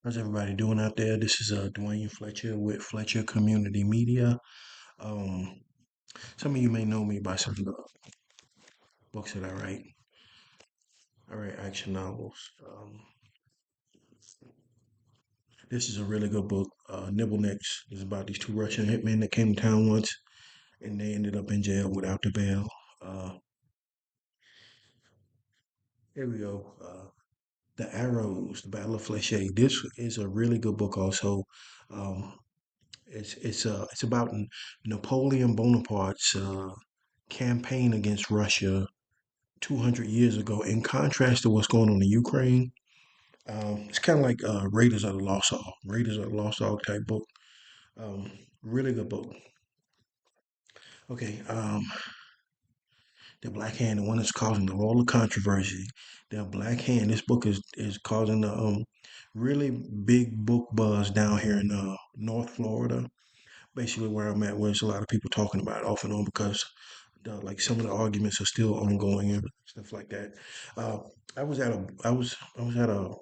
How's everybody doing out there? This is Duane Fletcher with Fletcher Community Media. Um, some of you may know me by some of the books that I write. I write action novels. This is a really good book. Nibble Necks is about these two Russian hitmen that came to town once and they ended up in jail without the bail. Uh, Here we go. The Arrows, The Battle of Fléché. This is a really good book also. Um, it's about Napoleon Bonaparte's campaign against Russia 200 years ago. In contrast to what's going on in Ukraine, it's kind of like Raiders of the Lost Ark, Raiders of the Lost Ark type book. Um, Really good book. Okay, the Black Hand, the one that's causing all the controversy. The Black Hand. This book is causing the really big book buzz down here in North Florida, basically where I'm at, where there's a lot of people talking about it off and on because like some of the arguments are still ongoing and stuff like that. Uh, I was at a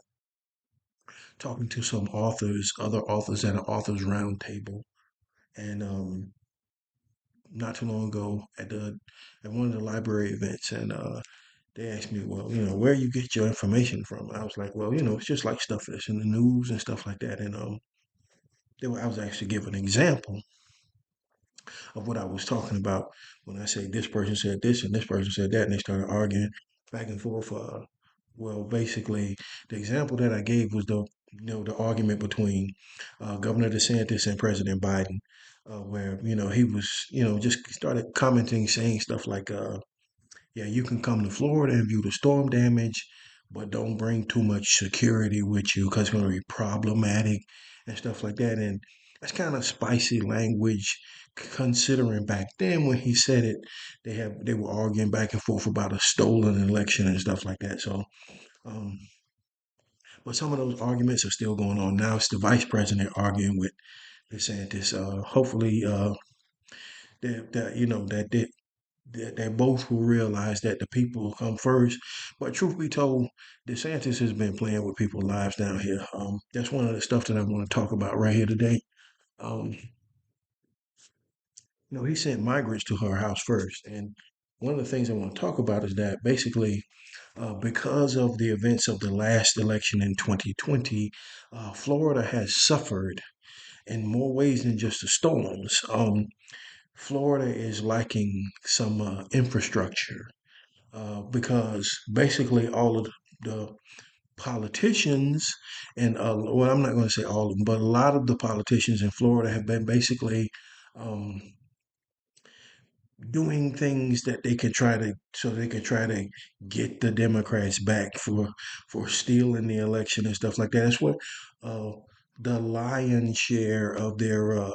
talking to some authors, other authors at an authors roundtable, and not too long ago at one of the library events, and they asked me, well, where you get your information from? I was like, well, it's just like stuff that's in the news and stuff like that, and I was actually giving an example of what I was talking about when I say this person said this and this person said that, and they started arguing back and forth. Well, basically, the example that I gave was the argument between Governor DeSantis and President Biden, where he was just started commenting, saying stuff like, yeah, you can come to Florida and view the storm damage, but don't bring too much security with you because it's going to be problematic and stuff like that. And that's kind of spicy language, considering back then when he said it, they were arguing back and forth about a stolen election and stuff like that. So, um, but some of those arguments are still going on now. It's the vice president arguing with DeSantis. Hopefully, that both will realize that the people will come first. But truth be told, DeSantis has been playing with people's lives down here. That's one of the stuff that I want to talk about right here today. Um, he sent migrants to her house first, and one of the things I want to talk about is that basically, because of the events of the last election in 2020, Florida has suffered in more ways than just the storms. Florida is lacking some infrastructure because basically all of the politicians and well, I'm not going to say all of them, but a lot of the politicians in Florida have been basically um, doing things that they could try to so they could try to get the Democrats back for stealing the election and stuff like that. That's what uh, the lion's share of their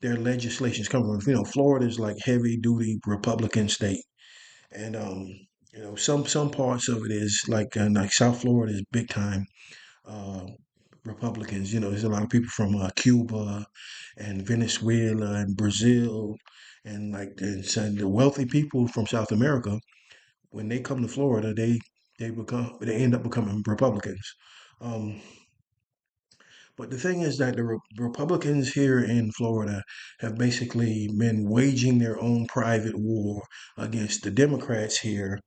legislation is coming from. Florida is like heavy duty Republican state. And some parts of it is like South Florida is big time uh, Republicans. There's a lot of people from Cuba and Venezuela and Brazil, and the wealthy people from South America. When they come to Florida, they end up becoming Republicans. Um, but the thing is that the Republicans here in Florida have basically been waging their own private war against the Democrats here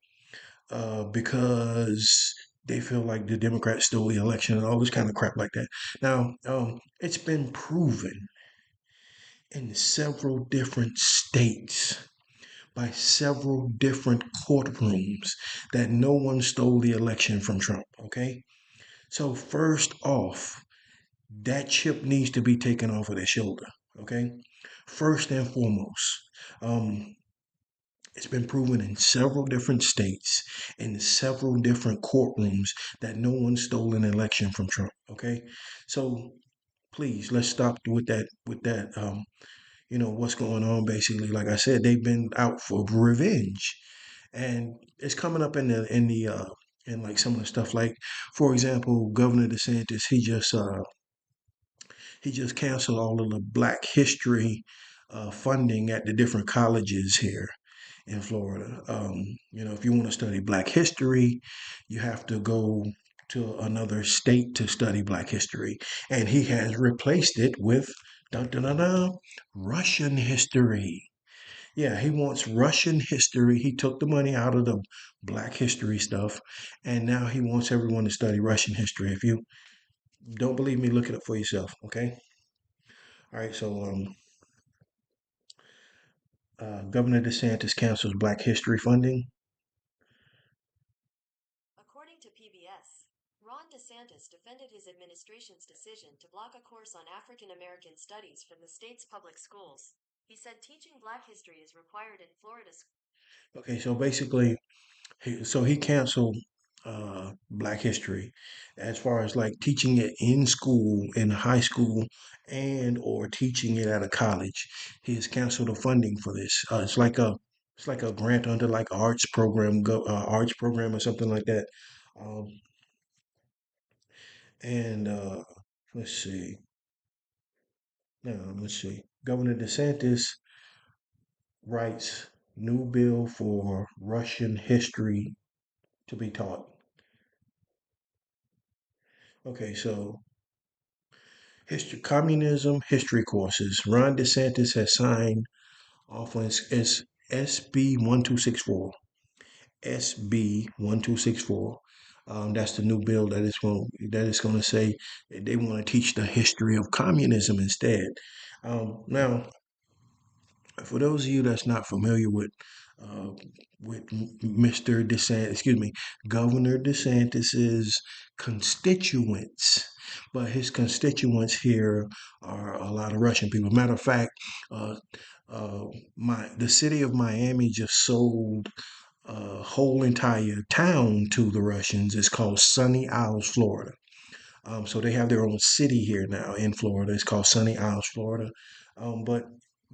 because they feel like the Democrats stole the election and all this kind of crap like that. Now, it's been proven in several different states by several different courtrooms that no one stole the election from Trump. Okay. So, first off, that chip needs to be taken off of their shoulder. Okay. First and foremost. Um, It's been proven in several different states, in several different courtrooms, that no one stole an election from Trump. Okay, so please let's stop with that. What's going on? Basically, like I said, they've been out for revenge, and it's coming up in like some of the stuff. Like, for example, Governor DeSantis, he just canceled all of the Black History funding at the different colleges here in Florida. If you want to study Black history, you have to go. to another state to study Black history, and he has replaced it with dun, dun, dun, dun, Russian history. Yeah, he wants Russian history. He took the money out of the Black history stuff, and now he wants everyone to study Russian history. If you don't believe me, look it up for yourself. Okay. All right. So, Governor DeSantis cancels Black history funding. According to PBS, Ron DeSantis defended his administration's decision to block a course on African American studies from the state's public schools. He said teaching Black history is required in Florida schools. Okay. So basically, he canceled Black history as far as like teaching it in school, in high school, and or teaching it at a college. He has canceled the funding for this. It's like a grant under like arts program or something like that. Um, and let's see. Now let's see. Governor DeSantis writes new bill for Russian history to be taught. Okay, so history, communism, history courses. Ron DeSantis has signed off on SB 1264. SB 1264. That's the new bill that is going to say they want to teach the history of communism instead. Now, for those of you that's not familiar uh, with Mr. DeSantis, excuse me, Governor DeSantis's constituents, but his constituents here are a lot of Russian people. Matter of fact, uh, the city of Miami just sold a whole entire town to the Russians. It's called Sunny Isles, Florida. So they have their own city here now in Florida. It's called Sunny Isles, Florida. But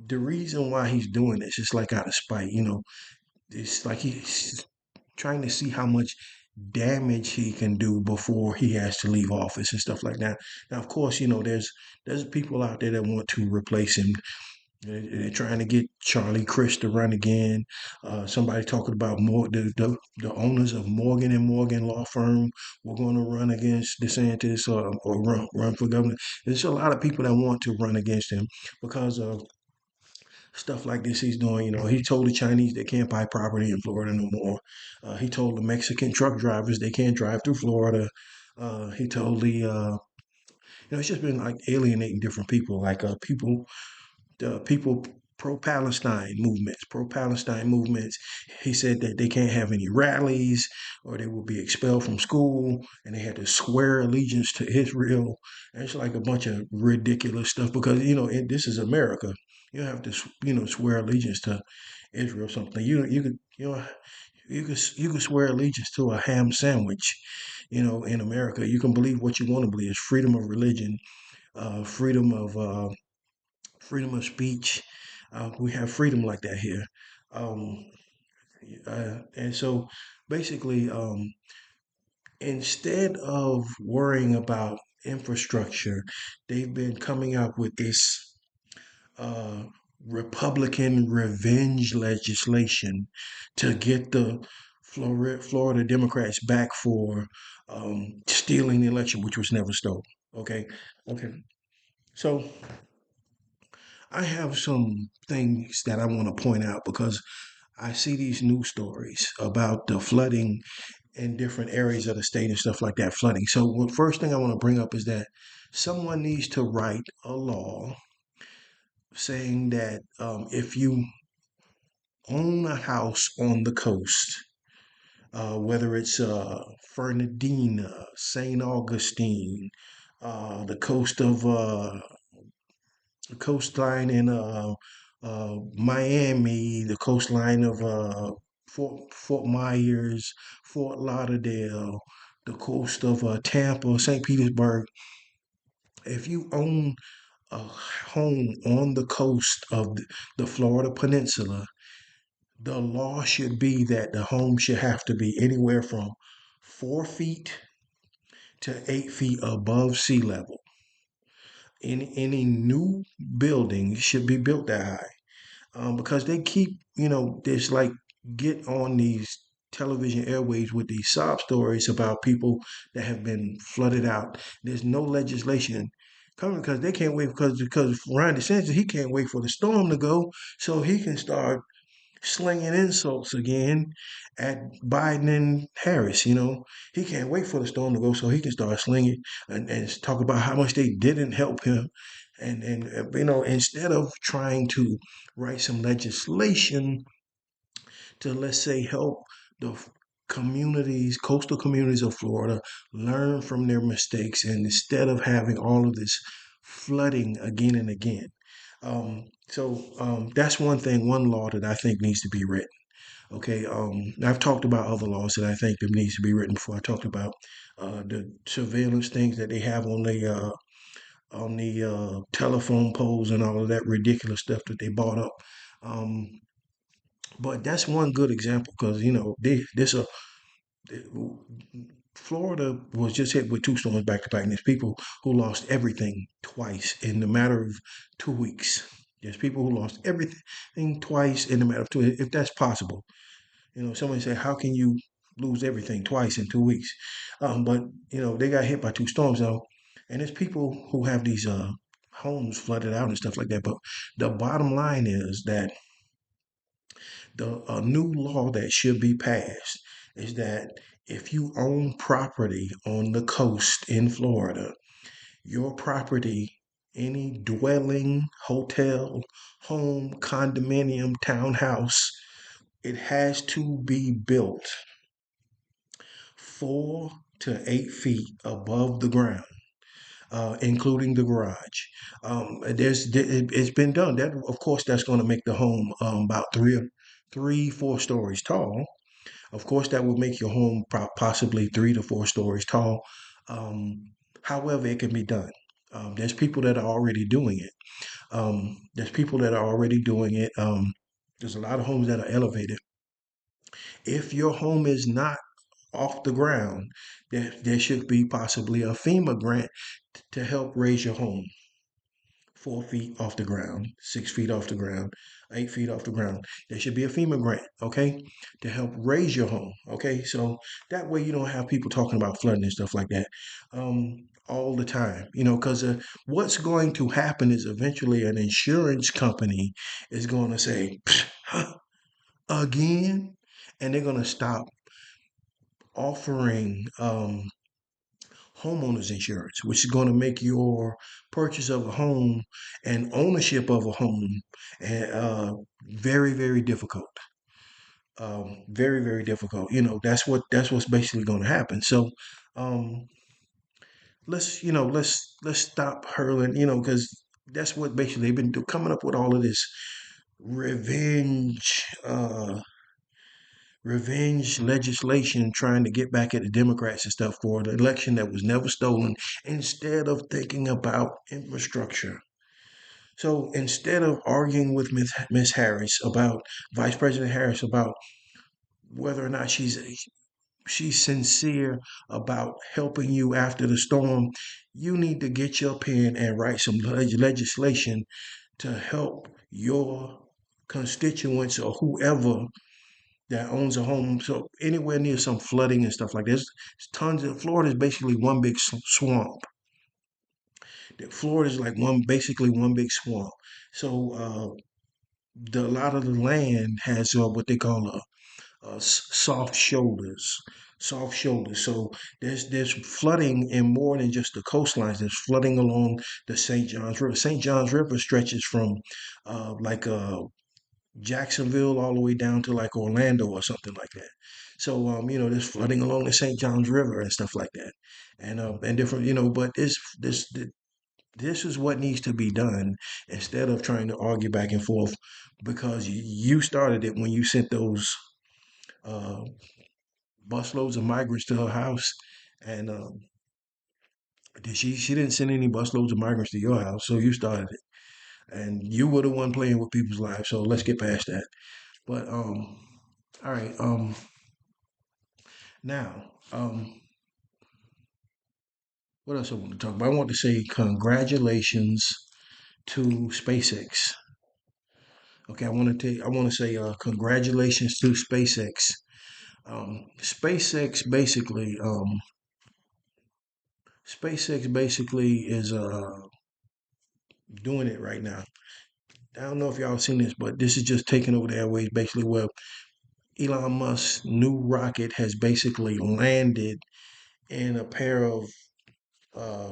the reason why he's doing this is like out of spite. It's like he's trying to see how much damage he can do before he has to leave office and stuff like that. Now, of course, there's people out there that want to replace him. They're trying to get Charlie Crist to run again. Somebody talking about the owners of Morgan and Morgan law firm were going to run against DeSantis or run for governor. There's a lot of people that want to run against him because of stuff like this he's doing. He told the Chinese they can't buy property in Florida no more. He told the Mexican truck drivers they can't drive through Florida. He told it's just been like alienating different people, like the people pro-Palestine movements. He said that they can't have any rallies or they will be expelled from school and they had to swear allegiance to Israel. And it's like a bunch of ridiculous stuff because, this is America. You don't have to, swear allegiance to Israel or something. You could swear allegiance to a ham sandwich, in America. You can believe what you want to believe. It's freedom of religion, uh, freedom of uh, freedom of speech. We have freedom like that here. Um, and so basically, instead of worrying about infrastructure, they've been coming up with this uh, Republican revenge legislation to get the Florida Democrats back for stealing the election, which was never stolen. Okay. Okay. So I have some things that I want to point out because I see these news stories about the flooding in different areas of the state and stuff like that, flooding. So, the first thing I want to bring up is that someone needs to write a law saying that if you own a house on the coast, whether it's Fernandina, St. Augustine, the coast of the coastline in Miami, the coastline of Fort Myers, Fort Lauderdale, the coast of Tampa, St. Petersburg. If you own a home on the coast of the Florida Peninsula, the law should be that the home should have to be anywhere from 4 feet to 8 feet above sea level. Any new building should be built that high. Because they keep, there's like get on these television airwaves with these sob stories about people that have been flooded out. There's no legislation coming because they can't wait because Ron DeSantis he can't wait for the storm to go so he can start slinging insults again at Biden and Harris. He can't wait for the storm to go so he can start slinging and talk about how much they didn't help him. And instead of trying to write some legislation to, let's say, help the communities, coastal communities of Florida, learn from their mistakes, and instead of having all of this flooding again and again. So that's one thing, one law that I think needs to be written. Okay, I've talked about other laws that I think that needs to be written before. I talked about the surveillance things that they have on the telephone poles and all of that ridiculous stuff that they bought up. Um, but that's one good example because Florida was just hit with two storms back to back, and there's people who lost everything twice in the matter of 2 weeks. There's people who lost everything twice in the matter of 2 weeks, if that's possible. Somebody say, how can you lose everything twice in 2 weeks? But they got hit by two storms now, and there's people who have these homes flooded out and stuff like that. But the bottom line is that the new law that should be passed is that if you own property on the coast in Florida, your property, any dwelling, hotel, home, condominium, townhouse, it has to be built 4 to 8 feet above the ground, including the garage. It's been done. That, of course, that's going to make the home about 4 stories tall. Of course, that will make your home possibly 3 to 4 stories tall. Um, However, it can be done. There's people that are already doing it. There's people that are already doing it. There's a lot of homes that are elevated. If your home is not off the ground, there should be possibly a FEMA grant to help raise your home 4 feet off the ground, 6 feet off the ground, 8 feet off the ground. There should be a FEMA grant, okay, to help raise your home, okay? So that way you don't have people talking about flooding and stuff like that all the time, because what's going to happen is eventually an insurance company is going to say, again, and they're going to stop offering homeowners insurance, which is going to make your purchase of a home and ownership of a home very, very difficult. Very, very difficult. That's what's basically going to happen. So um, let's stop hurling. Because that's what basically they've been coming up with all of this revenge. Revenge legislation trying to get back at the Democrats and stuff for the election that was never stolen instead of thinking about infrastructure. So instead of arguing with Miss Harris about Vice President Harris about whether or not she's sincere about helping you after the storm, you need to get your pen and write some legislation to help your constituents or whoever that owns a home. So anywhere near some flooding and stuff like this, tons of Florida is basically one big swamp. Florida is like basically one big swamp. So a lot of the land has what they call soft shoulders. Soft shoulders. So there's flooding in more than just the coastlines. There's flooding along the St. Johns River. St. Johns River stretches from like Jacksonville all the way down to like Orlando or something like that. So there's flooding along the St. Johns River and stuff like that, and different, but this is what needs to be done instead of trying to argue back and forth because you started it when you sent those uh, busloads of migrants to her house, and she didn't send any busloads of migrants to your house, so you started it, and you were the one playing with people's lives. So let's get past that. But all right. Now, what else I want to talk about? I want to say congratulations to SpaceX. Okay, I want to say congratulations to SpaceX SpaceX basically, is doing it right now. I don't know if y'all seen this, but this is just taking over the airways. Basically, where Elon Musk's new rocket has basically landed in a pair of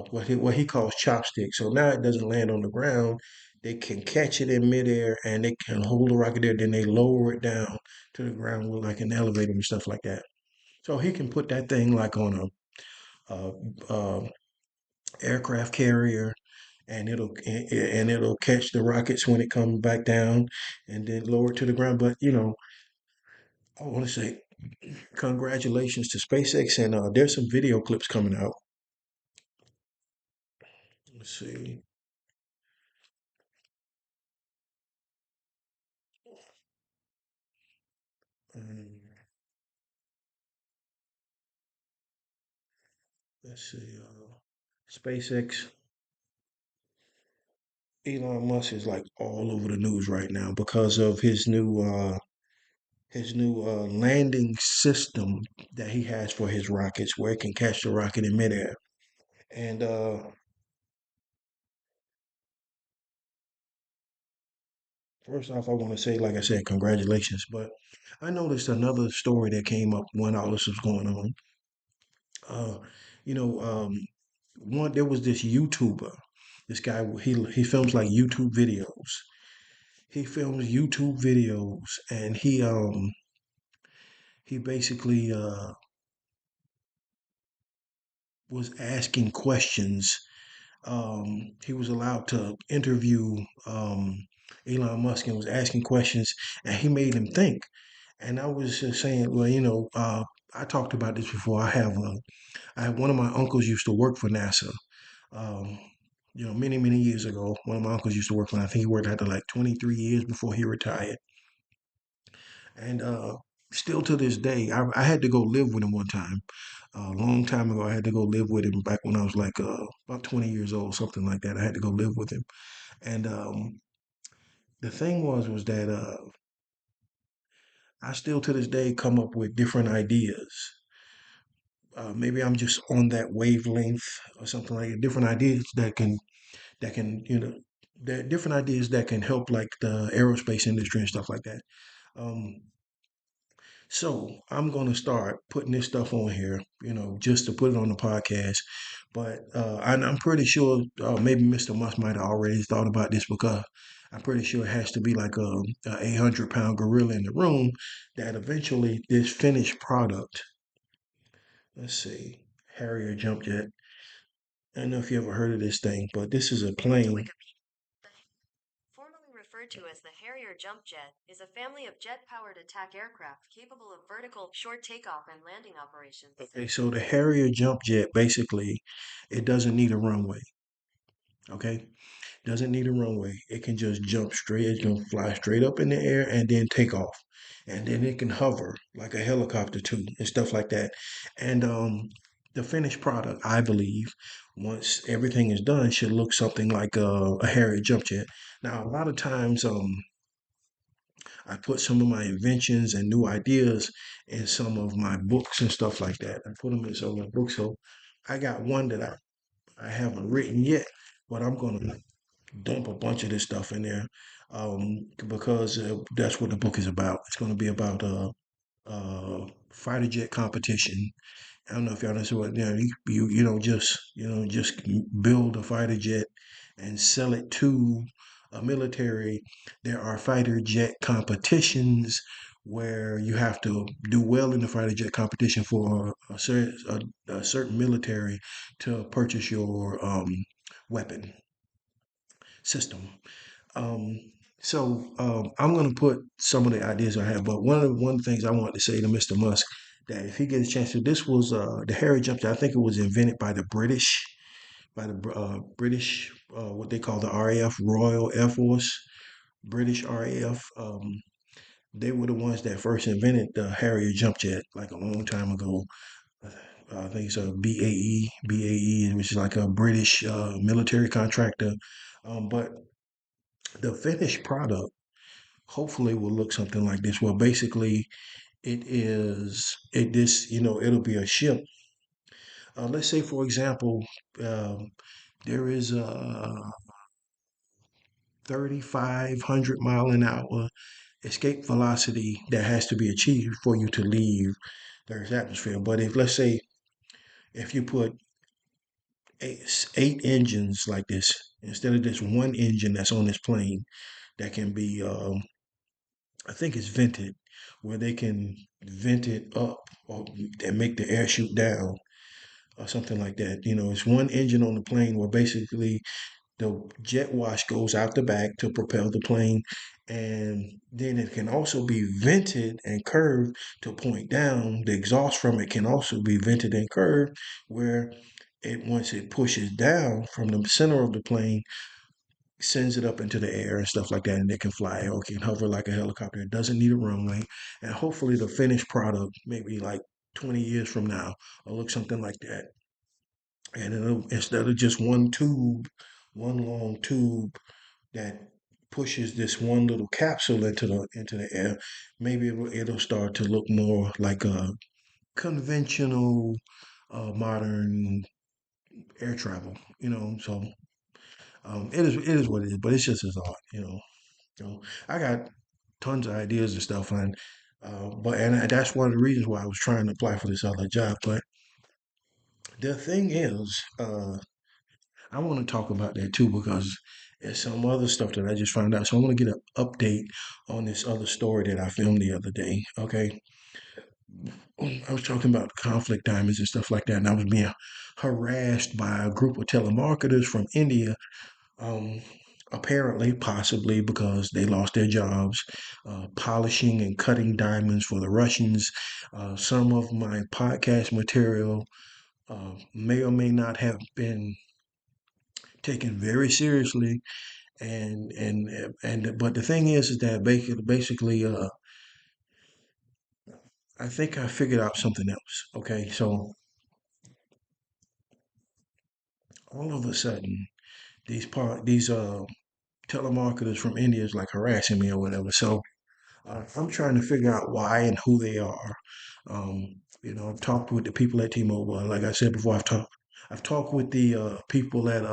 what he calls chopsticks. So now it doesn't land on the ground. They can catch it in midair and they can hold the rocket there. Then they lower it down to the ground with like an elevator and stuff like that. So he can put that thing like on a, a aircraft carrier, and it'll catch the rockets when it comes back down, and then lower it to the ground. But I want to say congratulations to SpaceX, and there's some video clips coming out. Let's see. Um, let's see. SpaceX. Elon Musk is like all over the news right now because of his new landing system that he has for his rockets, where it can catch the rocket in midair. And first off, I want to say, like I said, congratulations. But I noticed another story that came up when all this was going on. Uh, you know, one there was this YouTuber. This guy, he films like YouTube videos. He films YouTube videos, and he basically was asking questions. He was allowed to interview Elon Musk and was asking questions, and he made him think. And I was just saying, well, I talked about this before. I have one of my uncles used to work for NASA. Um, many many years ago, one of my uncles used to work for. I think he worked after like 23 years before he retired. And still to this day, I had to go live with him one time. A long time ago, I had to go live with him back when I was like about 20 years old, something like that. I had to go live with him. And the thing was that I still to this day come up with different ideas. Maybe I'm just on that wavelength or something like that. Different ideas that can that different ideas that can help like the aerospace industry and stuff like that. Um, So I'm going to start putting this stuff on here, just to put it on the podcast. But I'm pretty sure maybe Mr. Musk might have already thought about this because I'm pretty sure it has to be like a 800-pound gorilla in the room that eventually this finished product. Let's see, Harrier jump jet. I don't know if you ever heard of this thing, but this is a plane. Formerly referred to as the Harrier jump jet, is a family of jet-powered attack aircraft capable of vertical, short takeoff and landing operations. Okay, so the Harrier jump jet basically, it doesn't need a runway. Okay, doesn't need a runway. It can just jump straight. It can fly straight up in the air and then take off. And then it can hover like a helicopter too and stuff like that. And the finished product, I believe, once everything is done, should look something like a Harrier jump jet. Now, a lot of times, I put some of my inventions and new ideas in some of my books and stuff like that. I put them in some of my books. So I got one that I haven't written yet, but I'm gonna dump a bunch of this stuff in there because that's what the book is about. It's going to be about fighter jet competition. I don't know if y'all know what you don't just build a fighter jet and sell it to a military. There are fighter jet competitions where you have to do well in the fighter jet competition for a certain military to purchase your weapon system. Um, I'm going to put some of the ideas I have, but one of the things I want to say to Mr. Musk that if he gets a chance to, this was the Harry jump jet. I think it was invented by the British, what they call the RAF, Royal Air Force, British RAF. They were the ones that first invented the Harrier jump jet like a long time ago. I think it's a BAE, which is like a British military contractor. But the finished product hopefully will look something like this. Well, basically, it is it this it'll be a ship. Let's say for example, um, there is a 3,500 mile an hour escape velocity that has to be achieved for you to leave the Earth's atmosphere. But if let's say if you put eight engines like this instead of this one engine that's on this plane that can be I think it's vented, where they can vent it up or and make the air shoot down or something like that. It's one engine on the plane where basically the jet wash goes out the back to propel the plane, and then it can also be vented and curved to point down. The exhaust from it can also be vented and curved, where it once it pushes down from the center of the plane, sends it up into the air and stuff like that, and it can fly or can hover like a helicopter. It doesn't need a runway, and hopefully the finished product, maybe like 20 years from now, will look something like that. And it'll, instead of just one long tube that pushes this one little capsule into the air, maybe it'll start to look more like a conventional, modern air travel. So it is what it is, but it's just as odd. I got tons of ideas and stuff, and that's one of the reasons why I was trying to apply for this other job. But the thing is, I want to talk about that too because there's some other stuff that I just found out. So I want to get an update on this other story that I filmed the other day. Okay, I was talking about conflict diamonds and stuff like that, and I was being harassed by a group of telemarketers from India. Um, Apparently, possibly because they lost their jobs, polishing and cutting diamonds for the Russians. Some of my podcast material may or may not have been taken very seriously, but the thing is that basically, I think I figured out something else. Okay, so all of a sudden, these telemarketers from India is like harassing me or whatever. So I'm trying to figure out why and who they are. I've talked with the people at T-Mobile. Like I said before, I've talked with the people at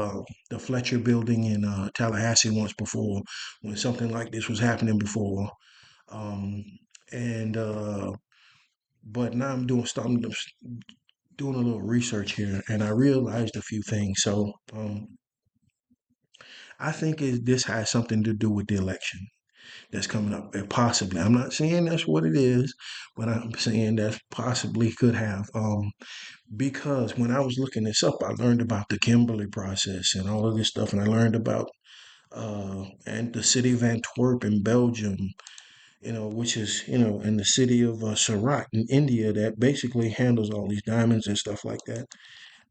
the Fletcher Building in Tallahassee once before, when something like this was happening before. Um, and but now I'm doing a little research here, and I realized a few things. So I think this has something to do with the election that's coming up. Possibly, I'm not saying that's what it is, but I'm saying that possibly could have. Because when I was looking this up, I learned about the Kimberley process and all of this stuff, and I learned about and the city of Antwerp in Belgium, which is in the city of Surat in India, that basically handles all these diamonds and stuff like that.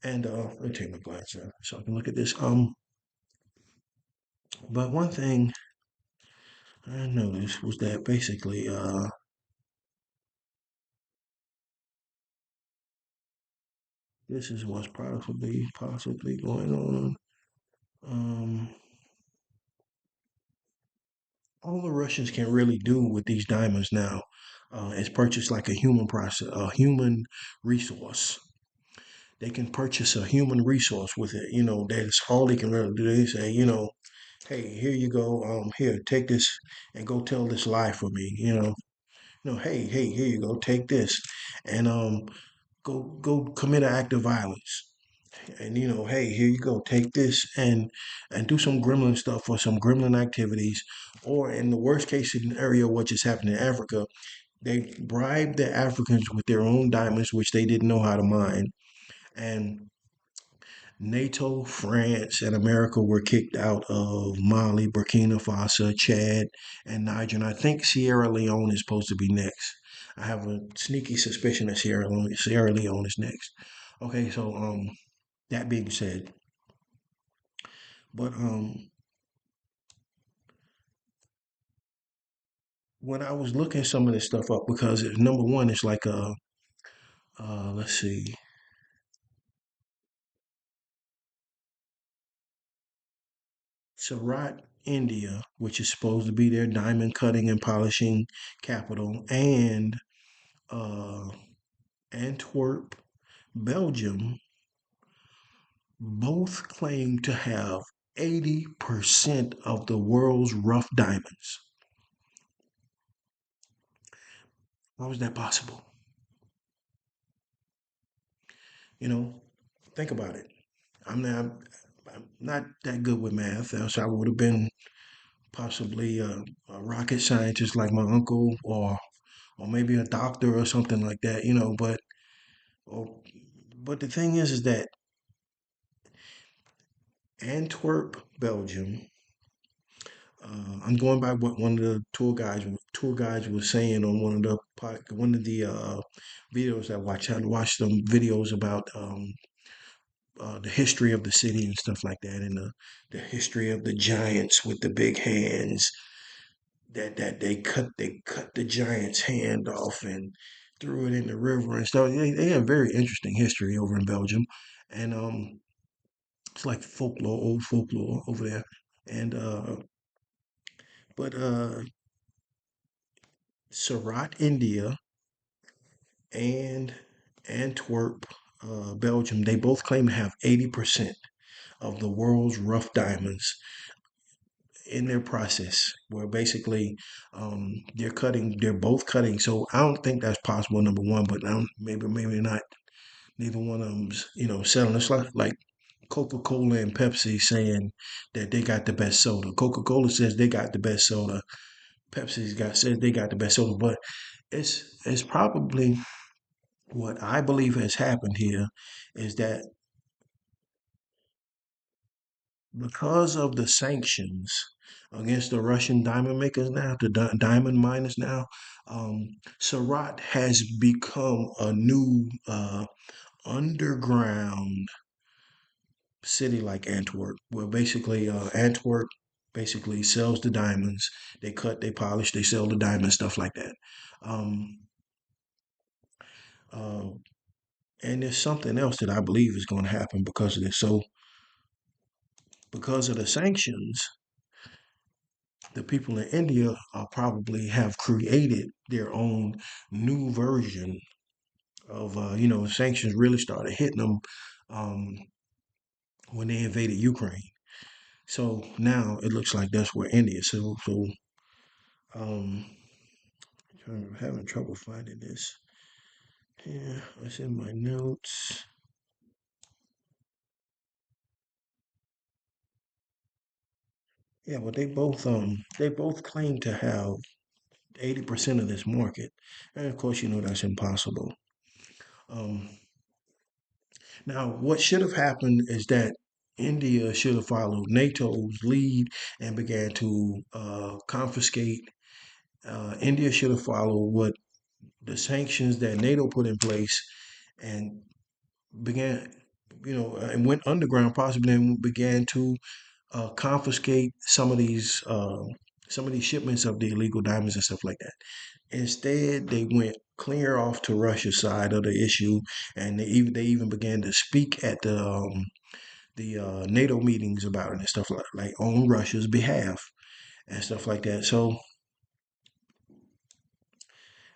And let me take my glasses out so I can look at this. But one thing I noticed was that basically, this is what's possibly going on. Um, all the Russians can really do with these diamonds now is purchase like a human resource. They can purchase a human resource with it. That's all they can really do. They say, hey, here you go. Here, take this and go tell this lie for me. Hey, here you go. Take this and go commit an act of violence. And hey, here you go. Take this and do some gremlin stuff or some gremlin activities. Or in the worst case scenario, what just happened in Africa, they bribed the Africans with their own diamonds, which they didn't know how to mine. And NATO, France, and America were kicked out of Mali, Burkina Faso, Chad, and Niger. And I think Sierra Leone is supposed to be next. I have a sneaky suspicion that Sierra Leone is next. Okay, so that being said, but when I was looking some of this stuff up, because number one, it's like let's see, Surat, India, which is supposed to be their diamond cutting and polishing capital, and uh, Antwerp, Belgium, both claim to have 80% of the world's rough diamonds. How is that possible? You know, think about it. I'm not that good with math, else I would have been possibly a rocket scientist like my uncle, or maybe a doctor or something like that. Or, but the thing is that Antwerp, Belgium. I'm going by what one of the tour guides was saying on one of the videos I watched. I watched some videos about the history of the city and stuff like that, and the history of the giants with the big hands that they cut the giant's hand off and threw it in the river and stuff. They have very interesting history over in Belgium, and it's like folklore, old folklore over there. And but Surat, India, and Antwerp, Belgium, they both claim to have 80% of the world's rough diamonds in their process, where basically they're both cutting. So I don't think that's possible, number one, but maybe not. Neither one of them's, selling. It's like Coca-Cola and Pepsi saying that they got the best soda. Coca-Cola says they got the best soda. Says they got the best soda, but it's probably what I believe has happened here is that because of the sanctions against the Russian diamond makers now, the diamond miners now, Surat has become a new underground city like Antwerp, where basically Antwerp basically sells the diamonds. They cut, they polish, they sell the diamonds, stuff like that. Um, uh, and there's something else that I believe is going to happen because of this. So, because of the sanctions, the people in India probably have created their own new version of, sanctions really started hitting them um, when they invaded Ukraine. So now it looks like that's where India. So um, I'm having trouble finding this. Yeah, it's in my notes. Yeah, but they both claim to have 80% of this market, and of course, that's impossible. Um, Now, what should have happened is that India should have followed NATO's lead and began to confiscate. India should have followed what the sanctions that NATO put in place and began, and went underground, possibly, and began to confiscate some of these shipments of the illegal diamonds and stuff like that. Instead, they went clear off to Russia's side of the issue, and they even began to speak at the NATO meetings about it and stuff like on Russia's behalf and stuff like that. So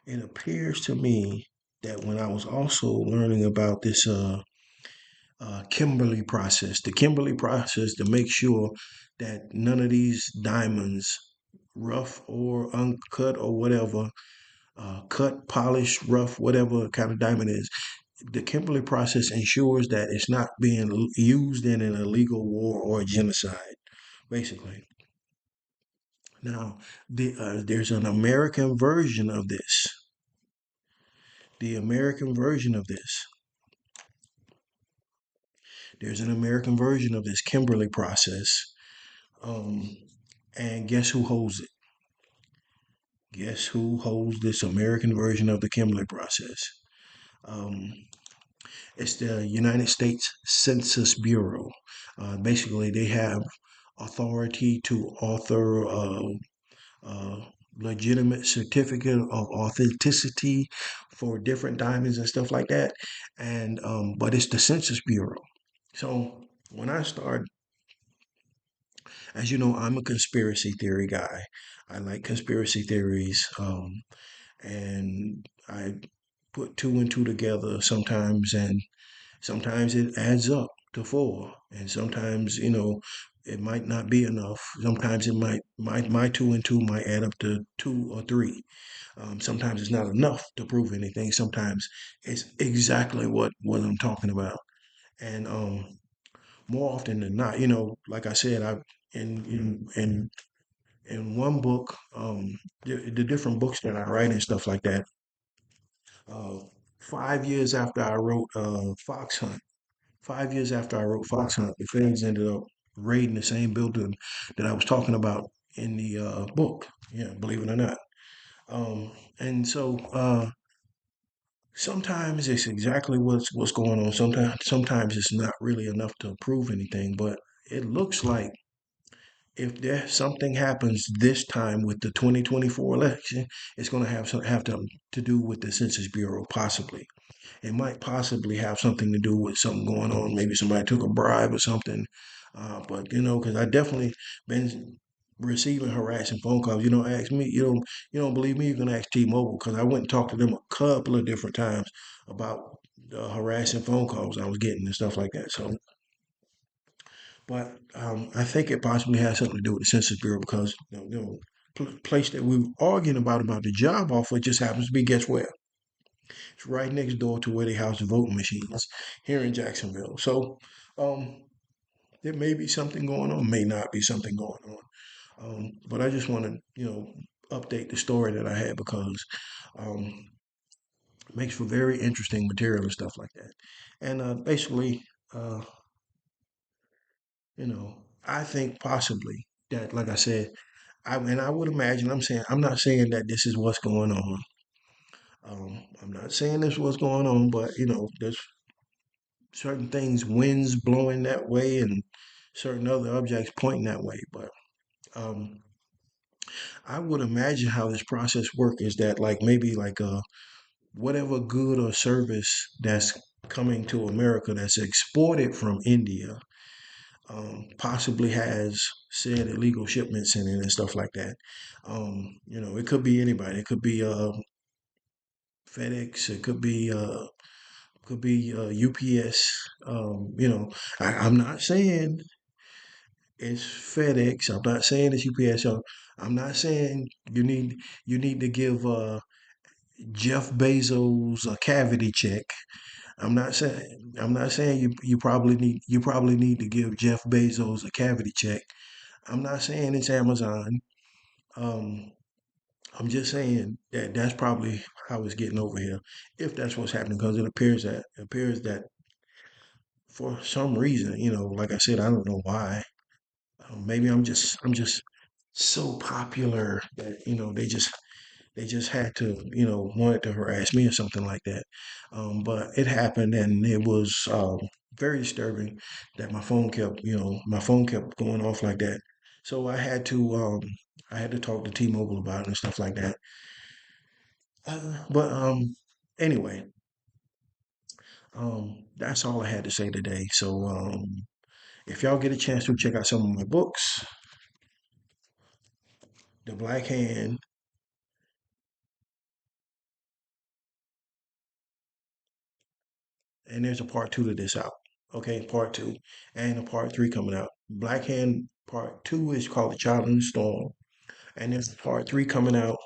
it appears to me that when I was also learning about this Kimberley process, the Kimberley process to make sure that none of these diamonds, rough or uncut or whatever, cut, polished, rough, whatever kind of diamond is, the Kimberley process ensures that it's not being used in an illegal war or a genocide, basically. Now, there's an American version of this. The American version of this. There's an American version of this Kimberley process. Um, and guess who holds it? Guess who holds this American version of the Kimberley process? Um, it's the United States Census Bureau. Basically, they have authority to author uh, legitimate certificate of authenticity for different diamonds and stuff like that. And but it's the Census Bureau. So when I start, as you know, I'm a conspiracy theory guy. I like conspiracy theories, and put two and two together sometimes, and sometimes it adds up to four, and sometimes it might not be enough. Sometimes it might my two and two might add up to two or three. Sometimes it's not enough to prove anything. Sometimes it's exactly what I'm talking about, and more often than not, like I said, I in one book, the different books that I write and stuff like that. Uh, 5 years after I wrote Fox Hunt, 5 years after I wrote Fox Hunt, the feds ended up raiding the same building that I was talking about in the book. Yeah, believe it or not. And so sometimes it's exactly what's going on. Sometimes it's not really enough to prove anything, but it looks like if there something happens this time with the 2024 election, it's going to have to do with the Census Bureau, possibly. It might possibly have something to do with something going on. Maybe somebody took a bribe or something. But because I definitely been receiving harassing phone calls. Ask me. You don't believe me? You can ask T-Mobile because I went and talked to them a couple of different times about the harassing phone calls I was getting and stuff like that. So, but I think it possibly has something to do with the Census Bureau because place that we were arguing about the job offer just happens to be, guess where? It's right next door to where they house the voting machines here in Jacksonville. So um, there may be something going on, may not be something going on. But I just want to, update the story that I had because um, it makes for very interesting material and stuff like that. And basically, uh, I think possibly that, like I said, I would imagine, I'm not saying that this is what's going on. I'm not saying this is what's going on, but there's certain things, winds blowing that way, and certain other objects pointing that way. But um, I would imagine how this process works is that like maybe like whatever good or service that's coming to America that's exported from India possibly has said illegal shipments in it and stuff like that. It could be anybody. It could be FedEx. It could be UPS. I'm not saying it's FedEx. I'm not saying it's UPS. I'm not saying you need to give Jeff Bezos a cavity check. I'm not saying you probably need to give Jeff Bezos a cavity check. I'm not saying it's Amazon. Um, I'm just saying that that's probably how it's getting over here, if that's what's happening, because it appears that for some reason, like I said, I don't know why. Maybe I'm just so popular that they just had to wanted to harass me or something like that. But it happened, and it was very disturbing that my phone kept going off like that. So I had to talk to T-Mobile about it and stuff like that. But anyway, that's all I had to say today. So if y'all get a chance to check out some of my books, The Black Hand, and there's a part two to this out. Okay, part two, and a part three coming out. Black Hand part two is called The Child in the Storm, and there's a part three coming out.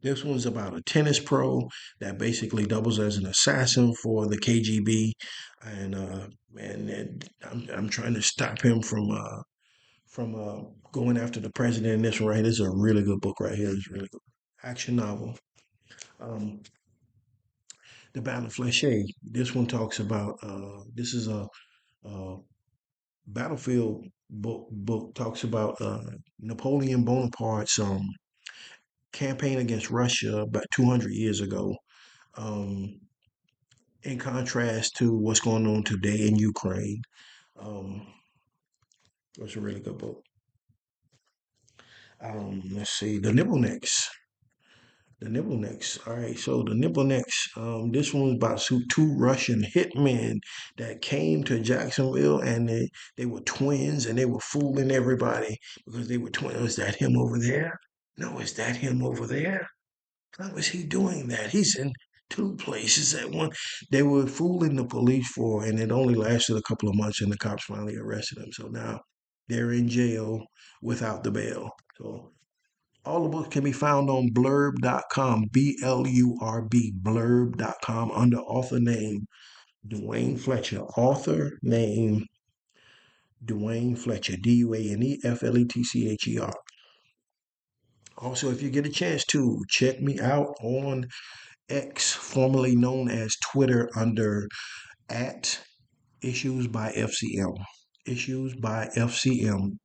This one's about a tennis pro that basically doubles as an assassin for the KGB, and I'm trying to stop him from going after the president. And this one right here, this is a really good book right here. It's really good action novel. Um, the Battle of Fléché. This one talks about this is a battlefield book talks about Napoleon Bonaparte's campaign against Russia about 200 years ago. Um, in contrast to what's going on today in Ukraine. Um, it's a really good book. Let's see, The Nibbleniks. The Nibbleniks. All right, so the Nibbleniks. This one's about two Russian hitmen that came to Jacksonville, and they were twins, and they were fooling everybody because they were twins. Is that him over there? No, is that him over there? How is he doing that? He's in. two places at one. They were fooling the police for, and it only lasted a couple of months, and the cops finally arrested them. So now they're in jail without the bail. So all the books can be found on blurb.com, BLURB, blurb.com, under author name Duane Fletcher. Author name Duane Fletcher, DUANEFLETCHER. Also, if you get a chance to check me out on X, formerly known as Twitter, under at Issues by FCM. Issues by FCM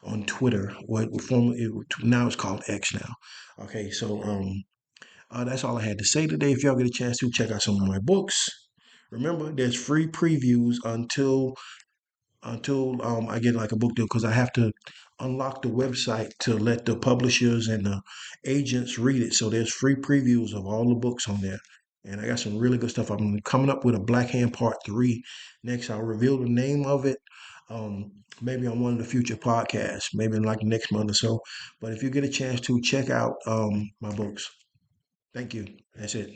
on Twitter. What formerly now it's called X now. Okay, so that's all I had to say today. If y'all get a chance to check out some of my books, remember there's free previews until I get like a book deal because I have to unlock the website to let the publishers and the agents read it. So there's free previews of all the books on there. And I got some really good stuff. I'm coming up with a Black Hand Part 3 next. I'll reveal the name of it maybe on one of the future podcasts, maybe in like next month or so. But if you get a chance to check out my books, thank you. That's it.